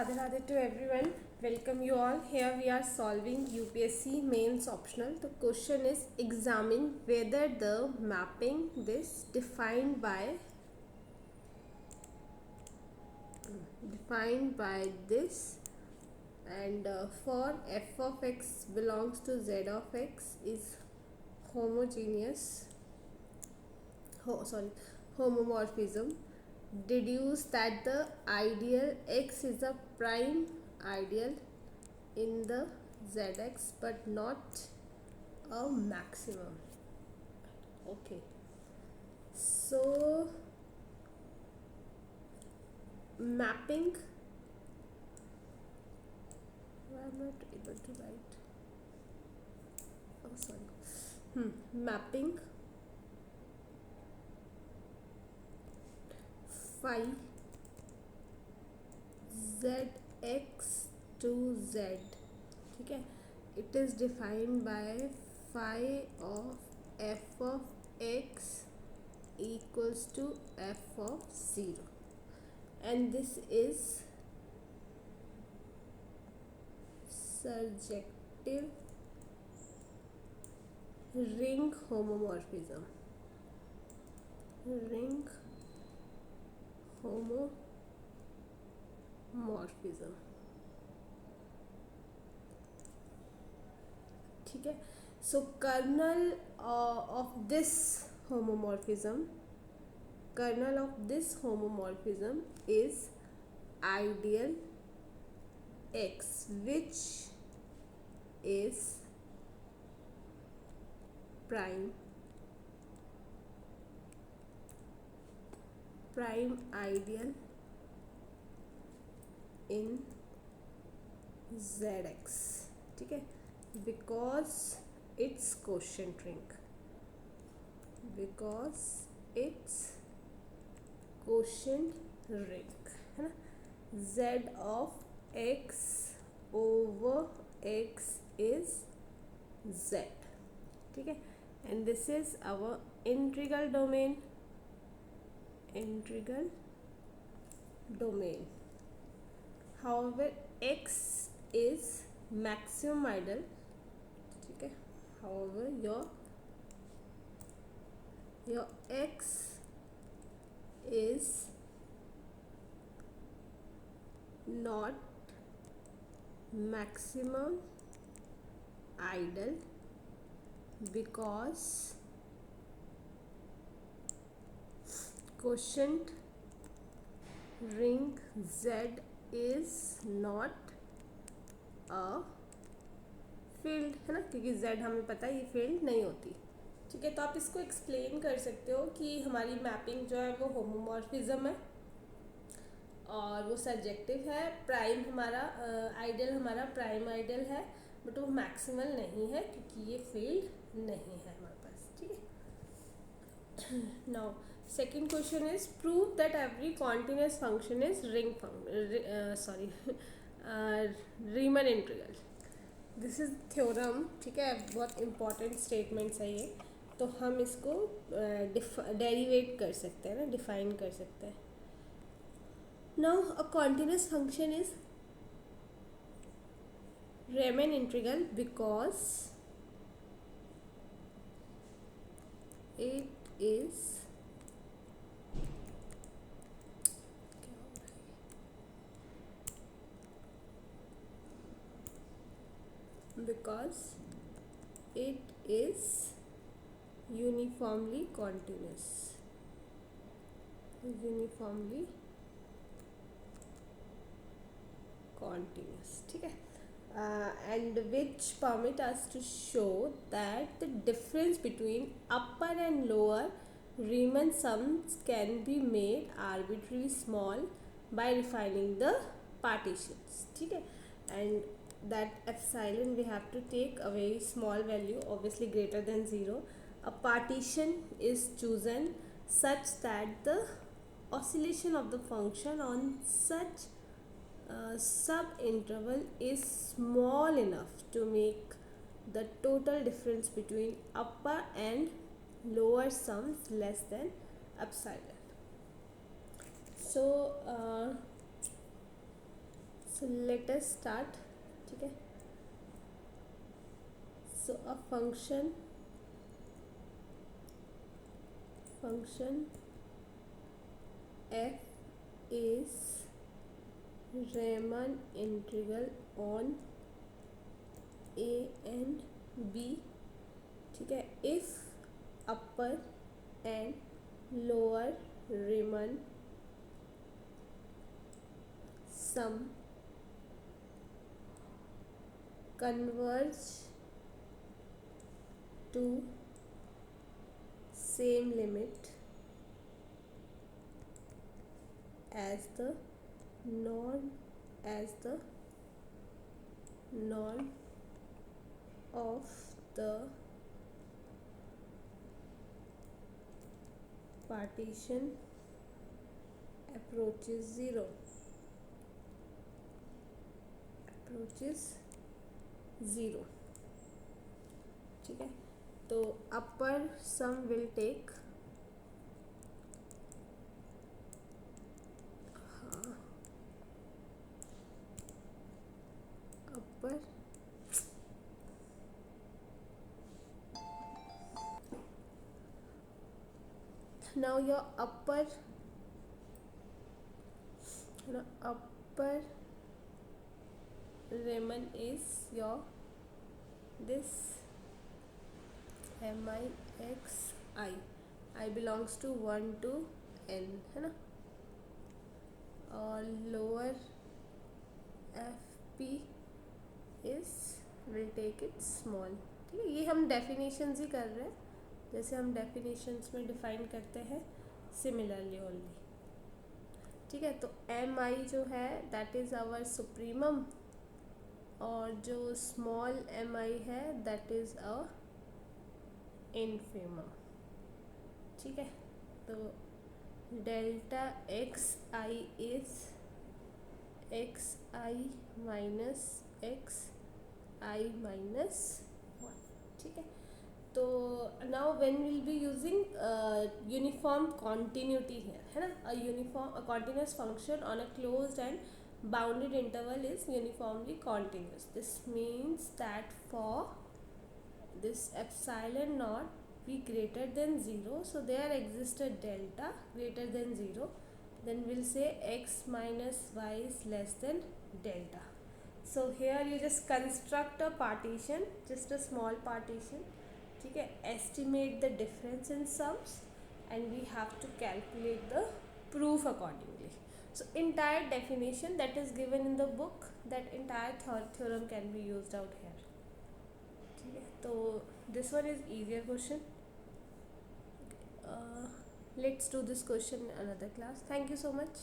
Radhe Radhe to everyone. Welcome you all. Here we are solving UPSC mains optional. The question is examine whether the mapping this defined by this and for f of x belongs to z of x is homogeneous homomorphism. Deduce that the ideal x is a prime ideal in the zx but not a maximum. Okay, so mapping, I'm not able to write, mapping phi zx to z, ठीक है, it is defined by phi of f of x equals to f of 0, and this is surjective ring homomorphism. ठीक है. So kernel of this homomorphism is ideal x, which is prime ideal in zx, ठीक है, because it's quotient ring, है ना. z of x over x is z, ठीक है, and this is our integral domain. However, x is maximum ideal, ठीक है. However, your x is not maximum ideal because quotient ring Z is not a field, है ना, क्योंकि Z हमें पता है ये फील्ड नहीं होती. ठीक है, तो आप इसको एक्सप्लेन कर सकते हो कि हमारी मैपिंग जो है वो होमोमॉर्फिज्म है और वो सब्जेक्टिव है. प्राइम हमारा आइडियल हमारा प्राइम आइडियल है, बट वो मैक्सिमल नहीं है क्योंकि ये फील्ड नहीं है हमारे पास. ठीक है. Now second question is prove that every continuous function is Riemann integral. This is theorem, ठीक है, बहुत इंपॉर्टेंट स्टेटमेंट्स है ये. तो हम इसको डेरिवेट कर सकते हैं ना, डिफाइन कर सकते हैं. Now a continuous function is Riemann integral because it is uniformly continuous, ठीक है, and which permit us to show that the difference between upper and lower Riemann sums can be made arbitrarily small by refining the partitions. ठीक है, and that epsilon we have to take a very small value, obviously greater than 0. A partition is chosen such that the oscillation of the function on such sub interval is small enough to make the total difference between upper and lower sums less than epsilon. So So let us start. ठीक है. So a function f is Riemann integral on a and b. ठीक है. if upper and lower Riemann sum converge to same limit as the norm of the partition approaches zero. ठीक है. तो upper sum will take upper now your upper Riemann is your this I belongs to 1 to n है ना. और lower fp is will take it small. ठीक है. ये हम definitions ही कर रहे हैं जैसे हम definitions में define करते हैं similarly only. ठीक है. तो mi जो है that is our supremum और जो small mi है that is a infimum. ठीक है. तो delta x I is x I minus x I minus one. ठीक है. तो now when will be using uniform continuity है ना. A uniform continuous function on a closed end bounded interval is uniformly continuous. This means that for this epsilon naught be greater than 0, so there exists a delta greater than 0, then we'll say x minus y is less than delta. So here you just construct a partition, just a small partition. ठीक है. estimate the difference in sums and we have to calculate the proof accordingly. So entire definition that is given in the book, that entire theorem can be used out here. ठीक है. तो this one is easier question. Let's do this question in another class. Thank you so much.